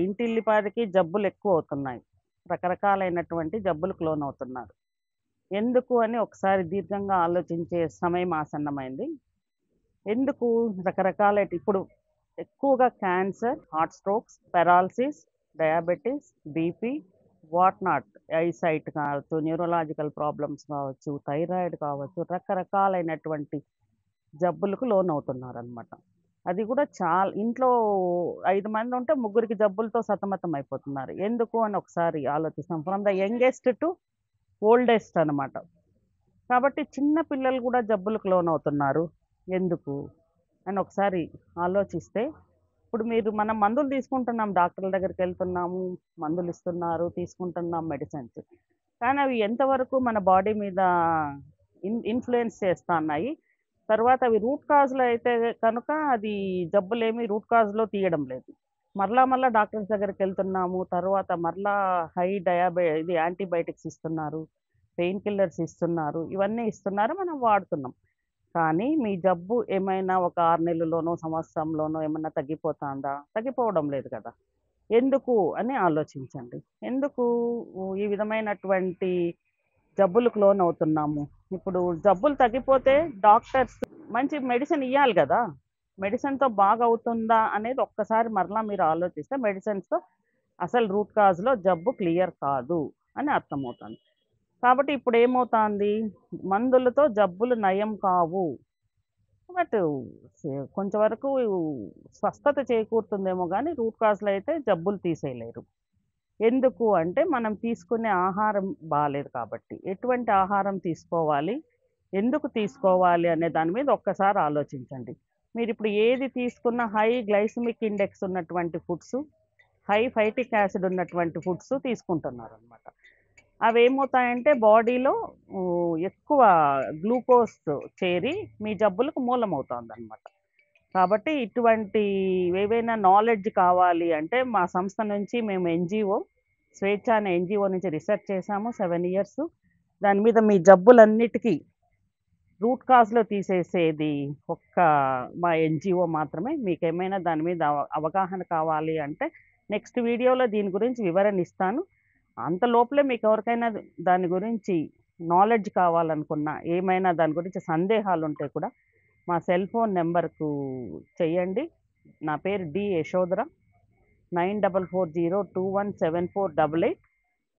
ఇంటిల్లిపాదికి జబ్బులు ఎక్కువ అవుతున్నాయి. రకరకాలైనటువంటి జబ్బులకు లోనవుతున్నారు. ఎందుకు అని ఒకసారి దీర్ఘంగా ఆలోచించే సమయం ఆసన్నమైంది. ఎందుకు ఇప్పుడు ఎక్కువగా cancer, heart strokes, paralysis, diabetes, BP, what not, eyesight కావచ్చు, న్యూరలాజికల్ ప్రాబ్లమ్స్ కావచ్చు, థైరాయిడ్ కావచ్చు, రకరకాలైనటువంటి జబ్బులకు లోనవుతున్నారనమాట. అది కూడా ఇంట్లో 5 మంది ఉంటే ముగ్గురికి జబ్బులతో సతమతం అయిపోతున్నారు. ఎందుకు అని ఒకసారి ఆలోచిస్తాం. From the youngest to oldest అనమాట. కాబట్టి చిన్న పిల్లలు కూడా జబ్బులకు లోనవుతున్నారు. ఎందుకు అని ఒకసారి ఆలోచిస్తే, ఇప్పుడు మనం మందులు తీసుకుంటున్నాం, డాక్టర్ల దగ్గరికి వెళ్తున్నాము, మందులు ఇస్తున్నారు, తీసుకుంటున్నాం మెడిసిన్స్. కానీ అవి ఎంతవరకు మన బాడీ మీద ఇన్ఫ్లుయెన్స్ చేస్తున్నాయి, తర్వాత అవి రూట్ కాజ్లో అయితే కనుక అది జబ్బులేమి రూట్ కాజ్లో తీయడం లేదు. మరలా డాక్టర్స్ దగ్గరికి వెళ్తున్నాము, తర్వాత మరలా ఇది యాంటీబయాటిక్స్ ఇస్తున్నారు, పెయిన్ కిల్లర్స్ ఇస్తున్నారు, ఇవన్నీ ఇస్తున్నారు, మనం వాడుతున్నాం. కానీ మీ జబ్బు ఏమైనా ఒక 6 నెలల్లోనో, సంవత్సరంలోనో ఏమన్నా తగ్గిపోతుందా? తగ్గిపోవడం లేదు కదా! ఎందుకు అని ఆలోచించండి. ఎందుకు ఈ విధమైనటువంటి జబ్బులకు లోనవుతున్నాము? ఇప్పుడు జబ్బులు తగ్గిపోతే డాక్టర్స్ మంచి మెడిసిన్ ఇయ్యాలి గదా! మెడిసిన్‌తో బాగవుతుందా అనేది ఒక్కసారి మరలా మీరు ఆలోచిస్తే మెడిసిన్స్‌తో అసలు రూట్ కాజ్‌లో జబ్బు క్లియర్ కాదు అని అర్థమవుతుంది. కాబట్టి ఇప్పుడేమవుతాంది, మందులతో జబ్బులు నయం కావు. బట్ కొంచెం వరకు స్వస్థత చేకూరుతుందేమో గానీ, రూట్ కాజ్‌లో అయితే జబ్బులు తీసేయలేరు. ఎందుకు అంటే, మనం తీసుకునే ఆహారం బాలేదు కాబట్టి. ఎటువంటి ఆహారం తీసుకోవాలి? ఎందుకు తీసుకోవాలి? అనే దాని మీద ఒక్కసారి ఆలోచించండి. మీరిప్పుడు ఏది తీసుకున్నా హై గ్లైసెమిక్ ఇండెక్స్ ఉన్నటువంటి ఫుడ్సు, హై ఫైటిక్ యాసిడ్ ఉన్నటువంటి ఫుడ్సు తీసుకుంటున్నారనమాట. అవేమవుతాయంటే బాడీలో ఎక్కువ గ్లూకోజ్ చేరి మీ జబ్బులకు మూలమవుతోందనమాట. కాబట్టి ఇటువంటి ఏవైనా నాలెడ్జ్ కావాలి అంటే మా సంస్థ నుంచి మేము స్వేచ్ఛ అనే ఎన్‌జీఓ నుంచి రిసర్చ్ చేశాము 7 ఇయర్స్. దాని మీద మీ జబ్బులన్నిటికీ రూట్ కాజ్‌లో తీసేసేది ఒక్క మా ఎన్‌జీఓ మాత్రమే. మీకేమైనా దాని మీద అవగాహన కావాలి అంటే నెక్స్ట్ వీడియోలో దీని గురించి వివరణ ఇస్తాను. అంత లోపలే మీకెవరికైనా దాని గురించి నాలెడ్జ్ కావాలనుకున్నా, ఏమైనా దాని గురించి సందేహాలుంటే కూడా మా సెల్ ఫోన్ నెంబర్‌కు చెయ్యండి. నా పేరు డి. యశోధర. 9440217488.